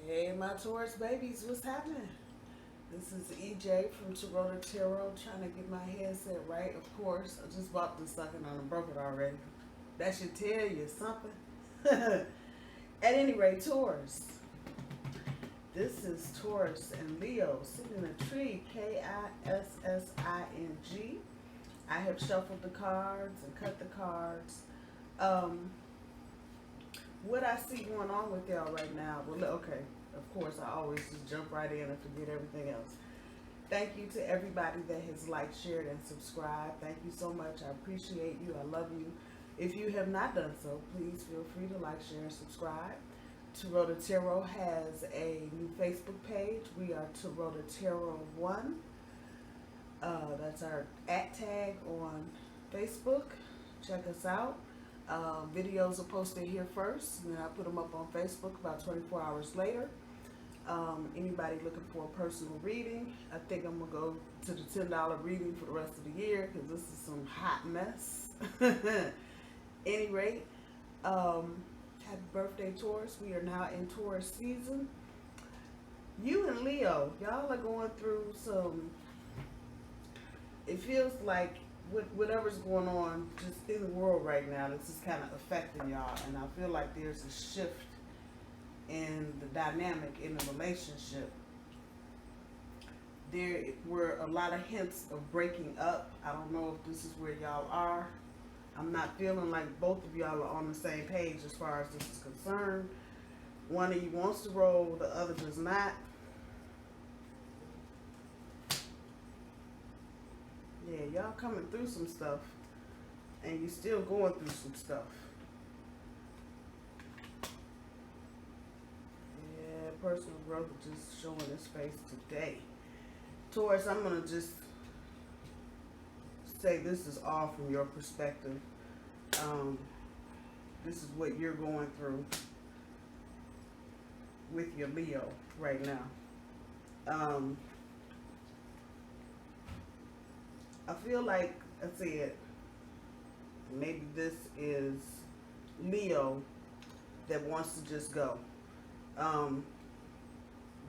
Hey, my Taurus babies, what's happening? This is EJ from Taurota Tarot, trying to get my headset right, of course. I just bought this sucker and I broke it already. That should tell you something. At any rate, Taurus. This is Taurus and Leo sitting in a tree, Kissing. I have shuffled the cards and cut the cards. What I see going on with y'all right now, well, okay, of course, I always just jump right in and forget everything else. Thank you to everybody that has liked, shared, and subscribed. Thank you so much. I appreciate you. I love you. If you have not done so, please feel free to like, share, and subscribe. Taurota Tarot has a new Facebook page. We are Taurota Tarot 1. That's our @ on Facebook. Check us out. Videos are posted here first, and then I put them up on Facebook about 24 hours later. Anybody looking for a personal reading, I think I'm going to go to the $10 reading for the rest of the year because this is some hot mess. Any rate, happy birthday, Taurus. We are now in Taurus season. You and Leo, y'all are going through some, it feels like whatever's going on just in the world right now, this is kind of affecting y'all, and I feel like there's a shift in the dynamic in the relationship. There were a lot of hints of breaking up. I don't know if this is where y'all are. I'm not feeling like both of y'all are on the same page as far as this is concerned. One of you wants to roll, the other does not. Yeah, y'all coming through some stuff, and you still going through some stuff. Yeah, personal growth is just showing its face today. Taurus, I'm going to just say this is all from your perspective. This is what you're going through with your Leo right now. I feel like, I said, maybe this is Leo that wants to just go.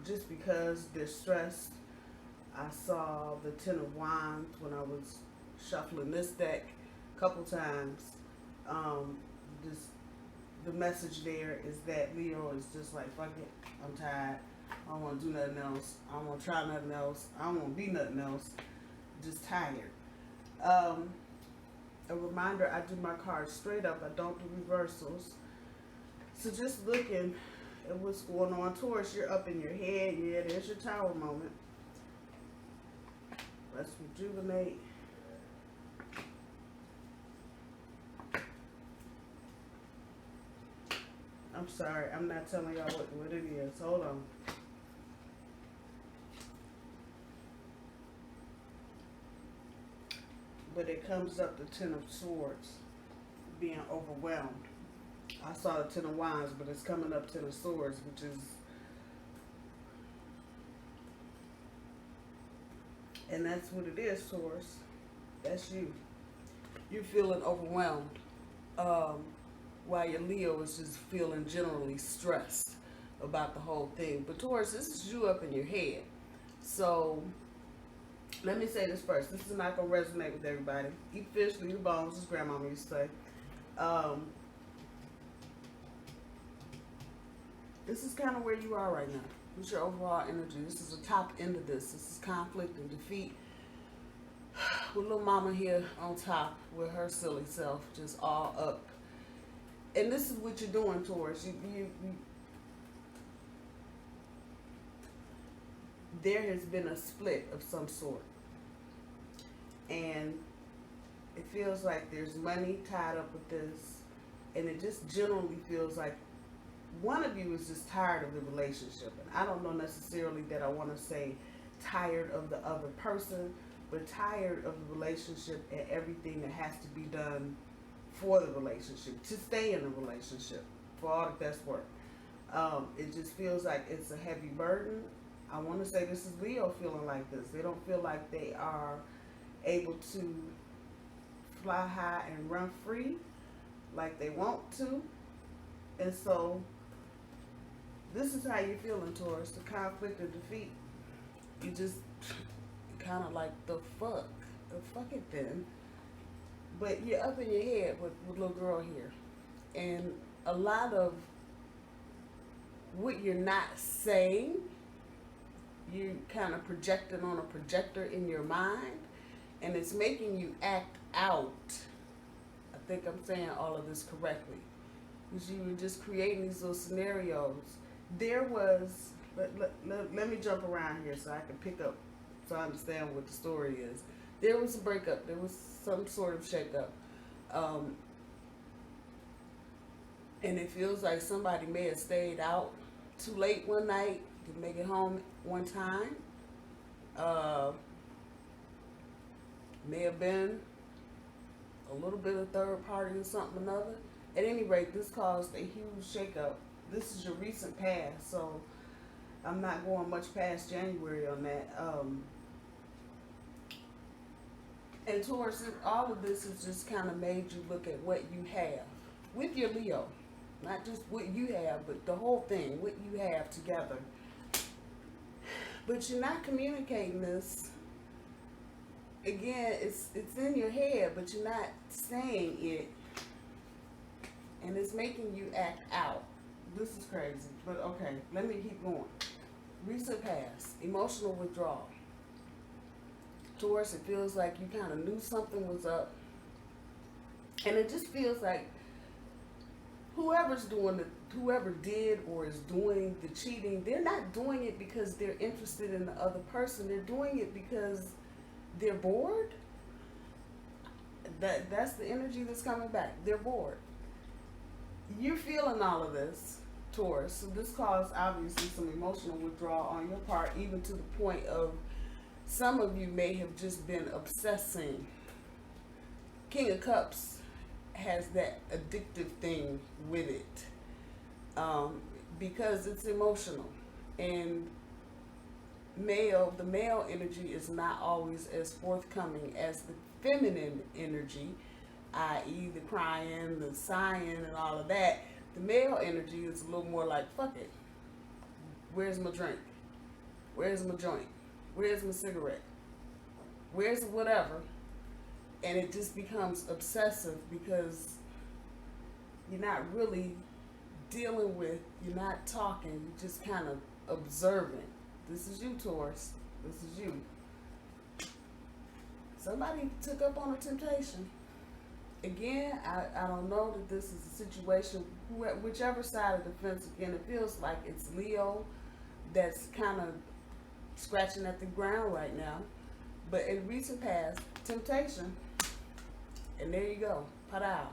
Just because they're stressed. I saw the Ten of Wands when I was shuffling this deck a couple times. The message there is that Leo is just like, fuck it, I'm tired. I don't want to do nothing else. I don't want to try nothing else. I don't want to be nothing else. Just tired. A reminder, I do my cards straight up. I don't do reversals. So just looking at what's going on. Taurus, you're up in your head. Yeah, there's your tower moment. Let's rejuvenate. I'm sorry, I'm not telling y'all what it is. Hold on. But it comes up the Ten of Swords, being overwhelmed. I saw the Ten of Wands, but it's coming up Ten of Swords, which is, and that's what it is, Taurus. That's you. You're feeling overwhelmed, while your Leo is just feeling generally stressed about the whole thing. But Taurus, this is you up in your head. So let me say this first. This is not going to resonate with everybody. Eat fish, leave the bones, as grandmama used to say. This is kind of where you are right now. What's your overall energy? This is the top end of this. This is conflict and defeat. With little mama here on top with her silly self just all up. And this is what you're doing, Taurus. There has been a split of some sort. And it feels like there's money tied up with this. And it just generally feels like one of you is just tired of the relationship. And I don't know necessarily that I want to say tired of the other person, but tired of the relationship and everything that has to be done for the relationship, to stay in the relationship, for all that that's worth. It just feels like it's a heavy burden. I want to say this is Leo feeling like this. They don't feel like they are able to fly high and run free like they want to. And so This is how you're feeling, Taurus. The conflict or defeat. You just kind of like, the fuck? The fuck it then. But you're up in your head with little girl here. And a lot of what you're not saying, you kind of projecting on a projector in your mind. And it's making you act out. I think I'm saying all of this correctly. Because you were just creating these little scenarios. There was, let me jump around here so I can pick up, so I understand what the story is. There was a breakup. There was some sort of shakeup. And it feels like somebody may have stayed out too late one night, didn't make it home one time. May have been a little bit of third party or something or another. At any rate, this caused a huge shakeup. This is your recent past, so I'm not going much past January on that. And Taurus, all of this has just kind of made you look at what you have with your Leo. Not just what you have, but the whole thing, what you have together. But you're not communicating this. Again, it's in your head, but you're not saying it. And it's making you act out. This is crazy, but okay, let me keep going. Recent past, emotional withdrawal. Taurus, it feels like you kind of knew something was up. And it just feels like whoever did or is doing the cheating, they're not doing it because they're interested in the other person. They're doing it because they're bored. That's the energy that's coming back. They're bored. You're feeling all of this, Taurus. So this caused obviously some emotional withdrawal on your part, even to the point of some of you may have just been obsessing. King of Cups has that addictive thing with it, because it's emotional. And the male energy is not always as forthcoming as the feminine energy, i.e. the crying, the sighing, and all of that. The male energy is a little more like, fuck it. Where's my drink? Where's my joint? Where's my cigarette? Where's whatever? And it just becomes obsessive because you're not really dealing with, you're not talking, you're just kind of observing. This is you, Taurus. This is you. Somebody took up on a temptation. Again, I don't know that this is a situation, whichever side of the fence, again, it feels like it's Leo that's kind of scratching at the ground right now. But in recent past, temptation, and there you go, padow.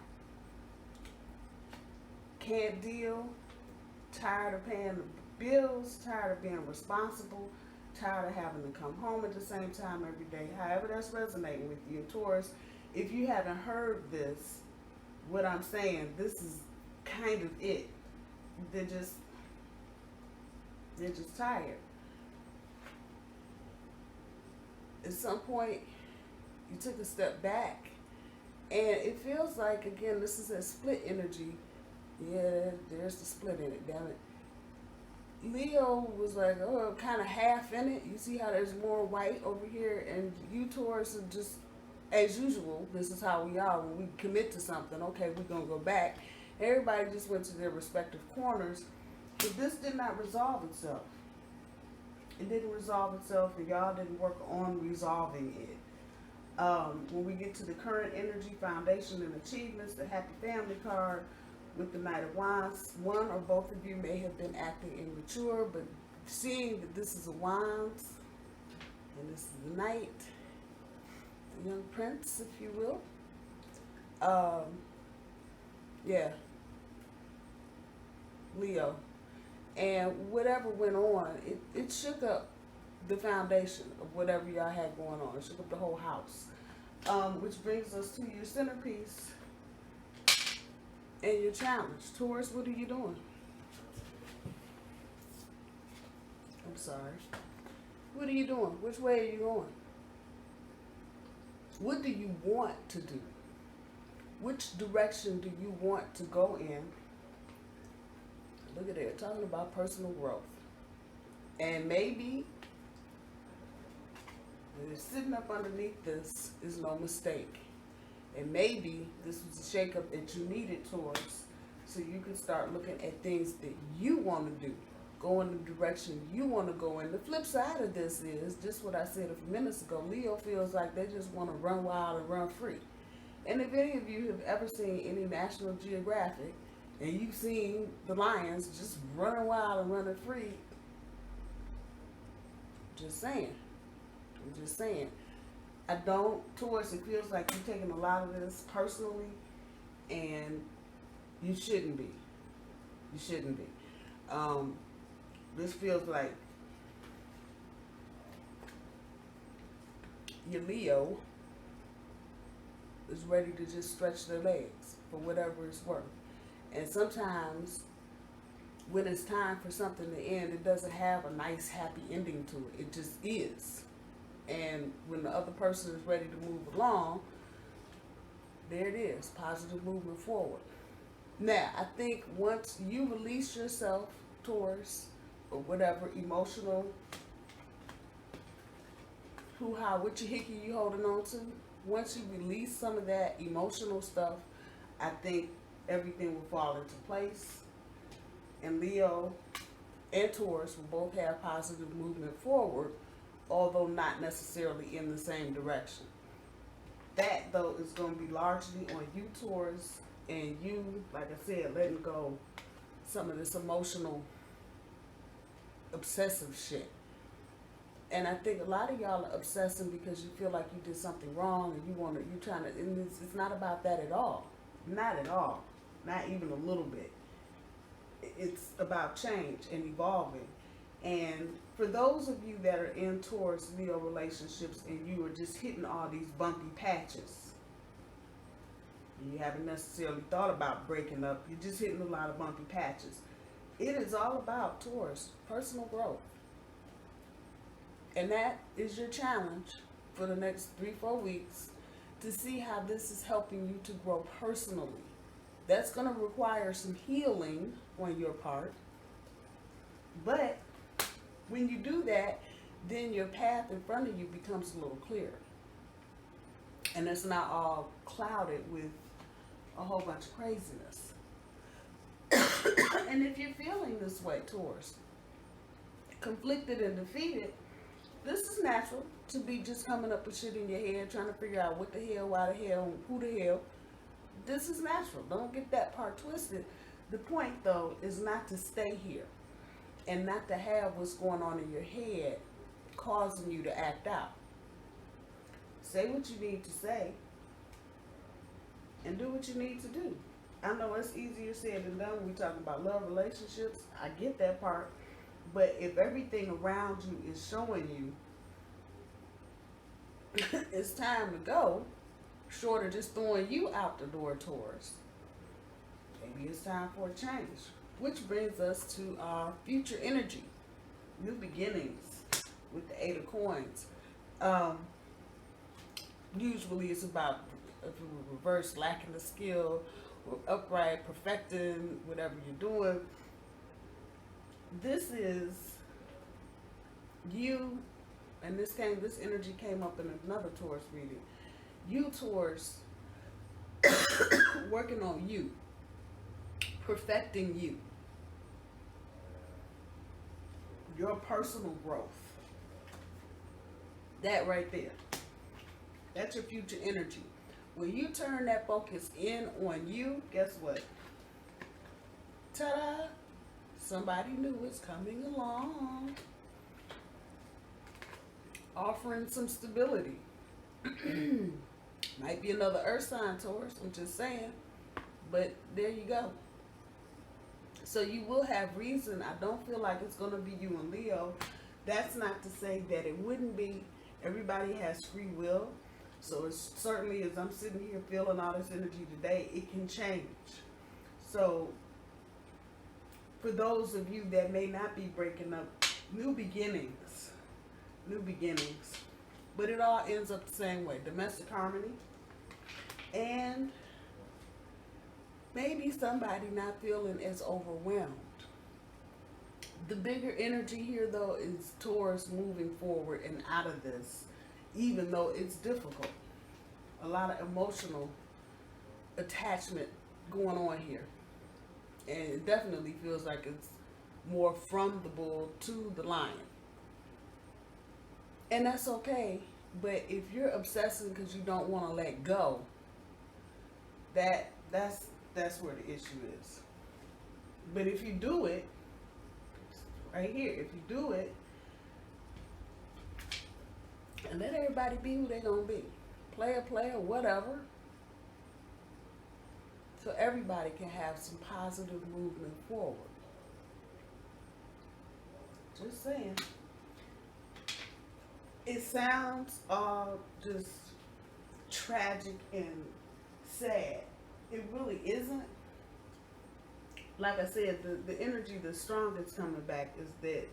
Can't deal, tired of paying the bills, tired of being responsible, tired of having to come home at the same time every day. However that's resonating with you, Taurus. If you haven't heard this, what I'm saying, this is kind of it. They're just tired. At some point, you took a step back, and it feels like, again, this is a split energy. Yeah, there's the split in it, damn it. Leo was like, oh, kind of half in it. You see how there's more white over here, and you, Taurus, are just, as usual, this is how we are. When we commit to something, okay, we're going to go back. Everybody just went to their respective corners, but this did not resolve itself. It didn't resolve itself, and y'all didn't work on resolving it. When we get to the current energy, foundation, and achievements, the happy family card with the Knight of Wands, one or both of you may have been acting immature, but seeing that this is a Wands, and this is the Knight, the young prince, if you will. Yeah. Leo. And whatever went on, it shook up the foundation of whatever y'all had going on. It shook up the whole house. Which brings us to your centerpiece and your challenge. Taurus, what are you doing? I'm sorry. What are you doing? Which way are you going? What do you want to do? Which direction do you want to go in? Look at it, talking about personal growth. And maybe sitting up underneath this is no mistake. And maybe this was a shakeup that you needed, Taurus, so you can start looking at things that you want to do, go in the direction you want to go in. The flip side of this is just what I said a few minutes ago. Leo feels like they just want to run wild and run free. And if any of you have ever seen any National Geographic and you've seen the lions just running wild and running free, just saying. I'm just saying. I don't, Taurus, it feels like you're taking a lot of this personally, and you shouldn't be. You shouldn't be. This feels like your Leo is ready to just stretch their legs for whatever it's worth. And sometimes when it's time for something to end, it doesn't have a nice, happy ending to it. It just is. And when the other person is ready to move along, there it is, positive movement forward. Now, I think once you release yourself, Taurus, or whatever emotional hoo-ha, what your hickey you holding on to, once you release some of that emotional stuff, I think everything will fall into place. And Leo and Taurus will both have positive movement forward, although not necessarily in the same direction. That, though, is going to be largely on you, Taurus, and you, like I said, letting go some of this emotional, obsessive shit. And I think a lot of y'all are obsessing because you feel like you did something wrong, and you're trying to, and it's not about that at all. Not at all. Not even a little bit. It's about change and evolving. And for those of you that are in Taurus Leo relationships and you are just hitting all these bumpy patches, you haven't necessarily thought about breaking up, you're just hitting a lot of bumpy patches. It is all about, Taurus, personal growth. And that is your challenge for the next 3-4 weeks, to see how this is helping you to grow personally. That's going to require some healing on your part. But when you do that, then your path in front of you becomes a little clearer. And it's not all clouded with a whole bunch of craziness. And if you're feeling this way, Taurus, conflicted and defeated, this is natural to be just coming up with shit in your head, trying to figure out what the hell, why the hell, who the hell. This is natural. Don't get that part twisted. The point, though, is not to stay here and not to have what's going on in your head causing you to act out. Say what you need to say and do what you need to do. I know it's easier said than done when we talk about love relationships. I get that part. But if everything around you is showing you it's time to go, short of just throwing you out the door, Taurus, maybe it's time for a change. Which brings us to our future energy, new beginnings with the 8 of coins. Usually it's about, if we reverse, lacking the skill, or upright, perfecting whatever you're doing. This is you, and this energy came up in another Taurus reading. You, Taurus, working on you, perfecting you, your personal growth. That right there. That's your future energy. When you turn that focus in on you, guess what? Ta-da! Somebody new is coming along, offering some stability. Might be another earth sign, Taurus, I'm just saying. But there you go. So you will have reason. I don't feel like it's going to be you and Leo. That's not to say that it wouldn't be. Everybody has free will. So it certainly, as I'm sitting here feeling all this energy today, it can change. So for those of you that may not be breaking up, new beginnings. But it all ends up the same way. Domestic harmony. And maybe somebody not feeling as overwhelmed The bigger energy here, though, is Taurus moving forward and out of this, even though it's difficult. A lot of emotional attachment going on here. And it definitely feels like it's more from the bull to the lion. And that's okay. But if you're obsessing because you don't want to let go, that's where the issue is. But if you do it, right here, if you do it, and let everybody be who they're going to be. Player, whatever. So everybody can have some positive movement forward. Just saying. It sounds all just tragic and sad. It really isn't. Like I said, the energy, the strongest coming back is that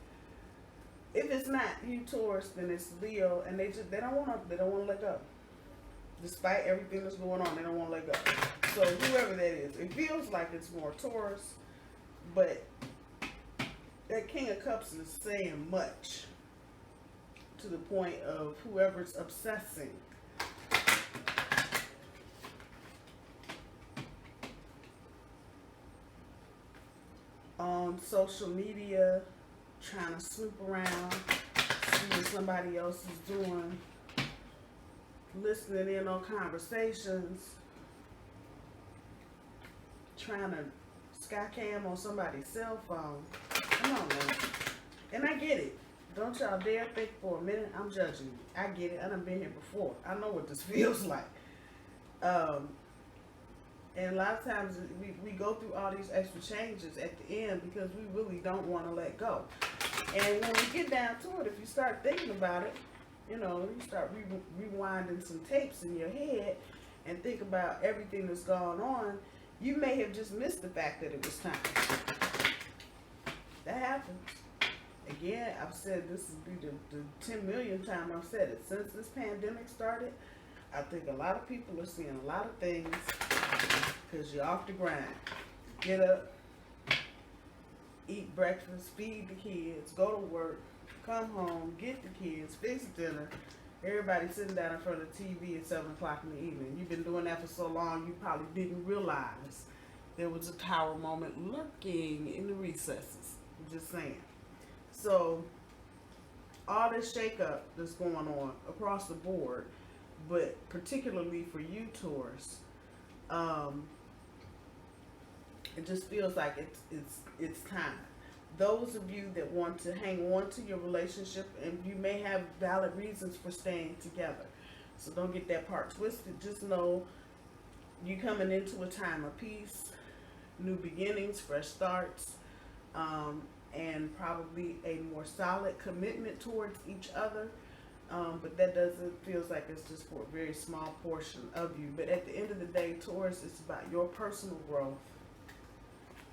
if it's not you, Taurus, then it's Leo, and they don't want to let go. Despite everything that's going on, they don't want to let go. So whoever that is, it feels like it's more Taurus, but that King of Cups is saying much to the point of whoever's obsessing. On social media, trying to snoop around, see what somebody else is doing, listening in on conversations, trying to sky cam on somebody's cell phone. Come on, man. And I get it. Don't y'all dare think for a minute I'm judging you. I get it. I done been here before. I know what this feels like. And a lot of times we go through all these extra changes at the end because we really don't want to let go. And when we get down to it, if you start thinking about it, you know, you start rewinding some tapes in your head and think about everything that's gone on, you may have just missed the fact that it was time. That happens. Again, I've said this will be the 10 millionth time I've said it. Since this pandemic started, I think a lot of people are seeing a lot of things because you're off the grind. Get up, eat breakfast, feed the kids, go to work, come home, get the kids, fix dinner. Everybody sitting down in front of the TV at 7 o'clock in the evening. You've been doing that for so long, you probably didn't realize there was a tower moment lurking in the recesses. I'm just saying. So, all this shakeup that's going on across the board, but particularly for you, Taurus, it just feels like it's time. Those of you that want to hang on to your relationship, and you may have valid reasons for staying together, so don't get that part twisted. Just know you coming into a time of peace, new beginnings, fresh starts, and probably a more solid commitment towards each other. But that feels like it's just for a very small portion of you. But at the end of the day, Taurus, it's about your personal growth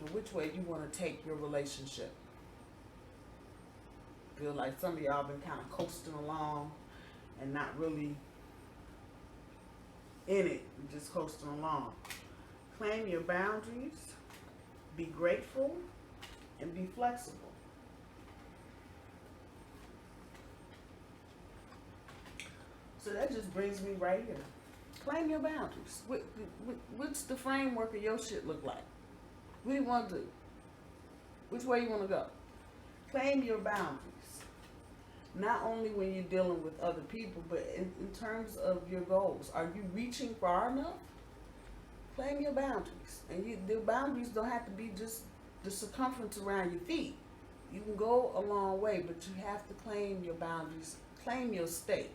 and which way you want to take your relationship. Feel like some of y'all been kind of coasting along and not really in it, just coasting along. Claim your boundaries, be grateful, and be flexible. So that just brings me right here. Claim your boundaries. What's the framework of your shit look like? What do you want to do? Which way you want to go? Claim your boundaries. Not only when you're dealing with other people, but in terms of your goals. Are you reaching far enough? Claim your boundaries. And the boundaries don't have to be just the circumference around your feet. You can go a long way, but you have to claim your boundaries. Claim your state.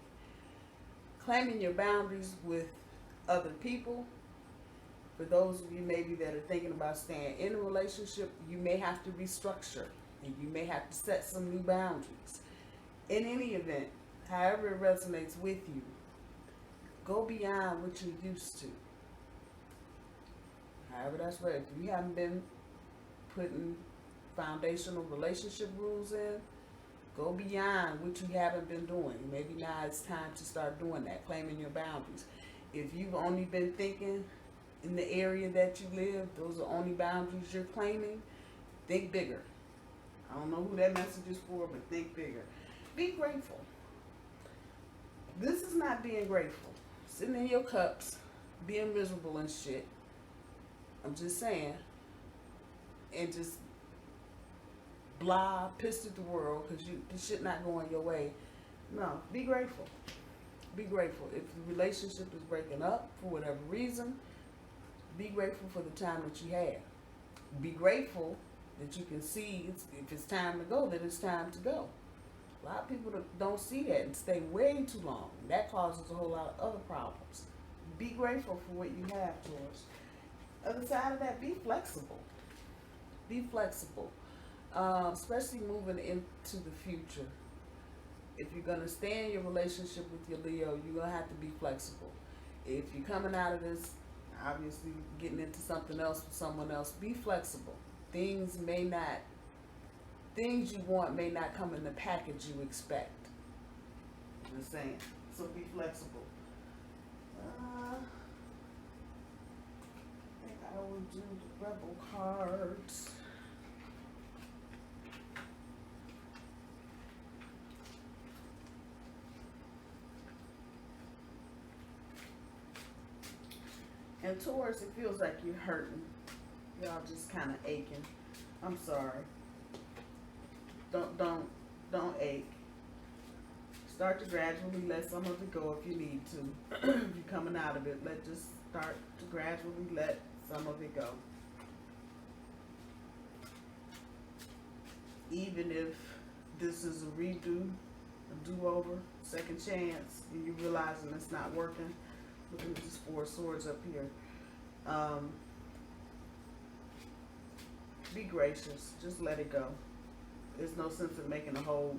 Claiming your boundaries with other people. For those of you maybe that are thinking about staying in a relationship, you may have to restructure and you may have to set some new boundaries. In any event, however it resonates with you, go beyond what you're used to. However that's right. If you haven't been putting foundational relationship rules in, go beyond what you haven't been doing. Maybe now it's time to start doing that, claiming your boundaries. If you've only been thinking in the area that you live, those are only boundaries you're claiming, think bigger. I don't know who that message is for, but think bigger. Be grateful. This is not being grateful. Sitting in your cups, being miserable and shit. I'm just saying. And just blah, pissed at the world because the shit not going your way. No, be grateful. Be grateful. If the relationship is breaking up for whatever reason, be grateful for the time that you had. Be grateful that you can see if it's time to go, that it's time to go. A lot of people don't see that and stay way too long. That causes a whole lot of other problems. Be grateful for what you have, Taurus. Other side of that, be flexible. Be flexible, especially moving into the future. If you're going to stay in your relationship with your Leo, you're going to have to be flexible. If you're coming out of this, obviously getting into something else with someone else, be flexible. Things you want may not come in the package you expect. Just saying. So be flexible. I think I will do the Rebel cards. And Taurus, it feels like you're hurting. Y'all just kind of aching. I'm sorry. Don't ache. Start to gradually let some of it go if you need to. If you're coming out of it, just start to gradually let some of it go. Even if this is a redo, a do-over, second chance, and you're realizing it's not working. Look at this Four of Swords up here. Be gracious. Just let it go. There's no sense in making a whole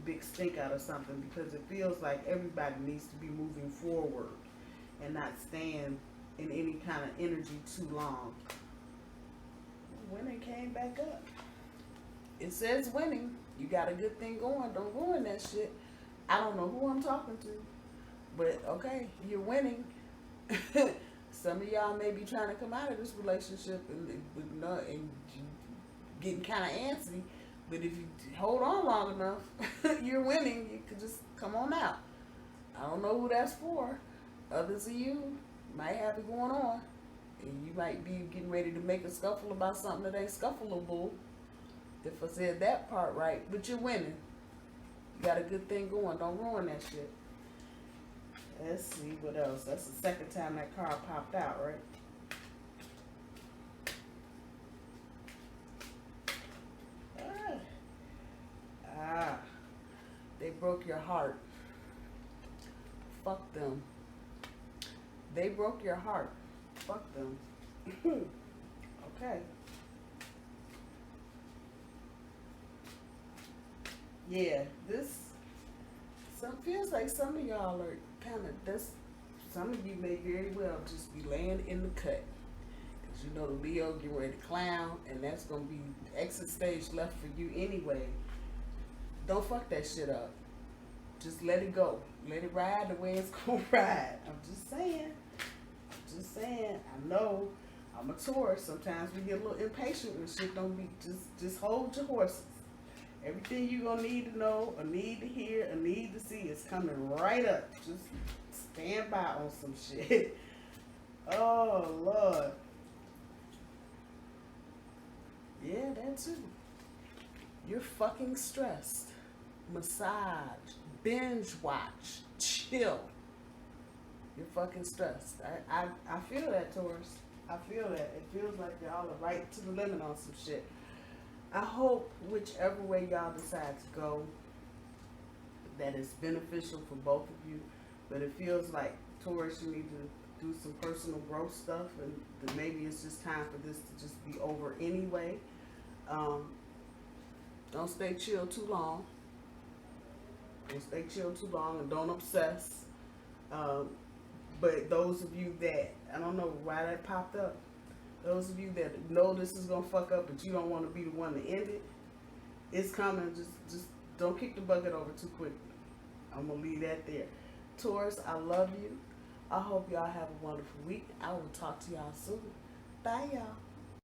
big stink out of something because it feels like everybody needs to be moving forward and not stand in any kind of energy too long. Winning came back up. It says winning. You got a good thing going. Don't ruin that shit. I don't know who I'm talking to. But, okay, you're winning. Some of y'all may be trying to come out of this relationship and getting kind of antsy. But if you hold on long enough, you're winning. You could just come on out. I don't know who that's for. Others of you might have it going on. And you might be getting ready to make a scuffle about something that ain't scuffleable. If I said that part right. But you're winning. You got a good thing going. Don't ruin that shit. Let's see what else. That's the second time that card popped out, right? They broke your heart. Fuck them. They broke your heart. Fuck them. Okay. Yeah, this feels like some of y'all are kind of, some of you may very well just be laying in the cut. Because you know the Leo getting ready to clown, and that's going to be the exit stage left for you anyway. Don't fuck that shit up. Just let it go. Let it ride the way it's going to ride. I'm just saying. I know I'm a Taurus. Sometimes we get a little impatient when shit don't be, just hold your horses. Everything you're going to need to know, or need to hear, or need to see is coming right up. Just stand by on some shit. Oh, Lord. Yeah, that too. You're fucking stressed. Massage. Binge watch. Chill. You're fucking stressed. I feel that, Taurus. I feel that. It feels like y'all are right to the limit on some shit. I hope whichever way y'all decide to go, that it's beneficial for both of you. But it feels like, Taurus, you need to do some personal growth stuff, and that maybe it's just time for this to just be over anyway. Don't stay chill too long. Don't stay chill too long, and don't obsess. But those of you that, I don't know why that popped up. Those of you that know this is going to fuck up, but you don't want to be the one to end it, it's coming. Just don't kick the bucket over too quickly. I'm going to leave that there. Taurus, I love you. I hope y'all have a wonderful week. I will talk to y'all soon. Bye, y'all.